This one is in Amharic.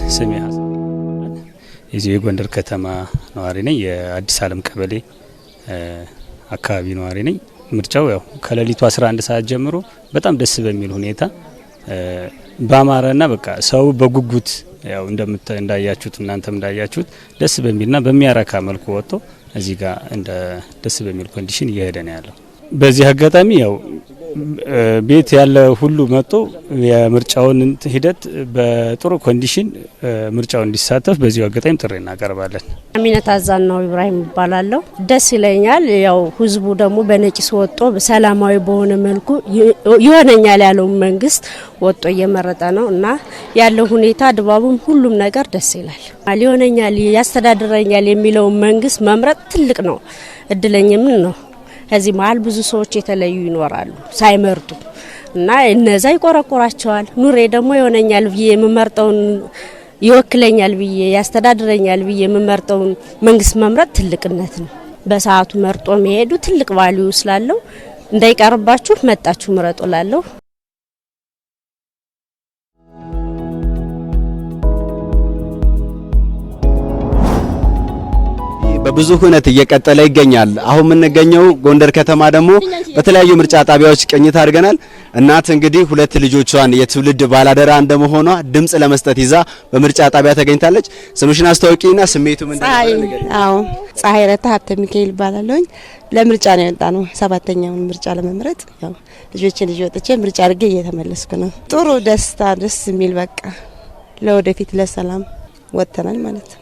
ስሜ የዚህ የጎንደር ከተማ ነዋሪ ነኝ። የአዲስ ዓለም ቀበሌ አካባቢ ነዋሪ ነኝ። ምርጫው ያው ከሌሊቱ 11 ሰዓት ጀምሮ በጣም ደስ በሚል ሁኔታ ባማረና በቃ ሰው በጉጉት ያው እንዳያችሁት እናንተም እንዳያችሁት ደስ በሚልና በሚያረካ መልኩ ወጥቶ እዚህ ጋር እንደ ደስ በሚል ኮንዲሽን እየሄደ ነው ያለው። በዚህ አጋጣሚ ያው ቤት ያለ ሁሉ መጥቶ የምርጫውን ሂደት በጥሩ ኮንዲሽን ምርጫው እንዲሳተፍ በዚህ አጋጣሚ ጥሪ እናቀርባለን። አሚነት አዛን ነው ኢብራሂም ይባላልው። ደስ ይለኛል። ያው ህዝቡ ደግሞ በነቂስ ወጥቶ ሰላማዊ በሆነ መልኩ ይሆነኛል ያለው መንግስት ወጥቶ እየመረጠ ነው እና ያለው ሁኔታ ድባቡም ሁሉም ነገር ደስ ይላል። ይሆነኛል ያስተዳድረኛል የሚለው መንግስት መምረጥ ትልቅ ነው፣ እድለኛም ነው። ከዚህ መሀል ብዙ ሰዎች የተለዩ ይኖራሉ ሳይመርጡ እና እነዛ ይቆረቆራቸዋል። ኑሬ ደግሞ ይሆነኛል ብዬ የምመርጠውን ይወክለኛል ብዬ ያስተዳድረኛል ብዬ የምመርጠውን መንግስት መምረጥ ትልቅነት ነው። በሰዓቱ መርጦ መሄዱ ትልቅ ቫልዩ ስላለው እንዳይቀርባችሁ መጣችሁ ምረጡ ላለው። በብዙ ሁነት እየቀጠለ ይገኛል። አሁን የምንገኘው ጎንደር ከተማ ደግሞ በተለያዩ ምርጫ ጣቢያዎች ቅኝት አድርገናል። እናት እንግዲህ ሁለት ልጆቿን የትውልድ ባላደራ እንደመሆኗ ድምጽ ለመስጠት ይዛ በምርጫ ጣቢያ ተገኝታለች። ስምሽን አስተዋውቂና ስሜቱ ምን እንደሆነ? አዎ ፀሐይ ረታ ሀብተ ሚካኤል ባላለኝ ለምርጫ ነው የወጣነው። ሰባተኛውን ምርጫ ለመምረጥ ያው ልጆችን ልጅ ወጥቼ ምርጫ አድርጌ እየተመለስኩ ነው። ጥሩ ደስታ፣ ደስ የሚል በቃ ለወደፊት ለሰላም ወጥተናል ማለት ነው።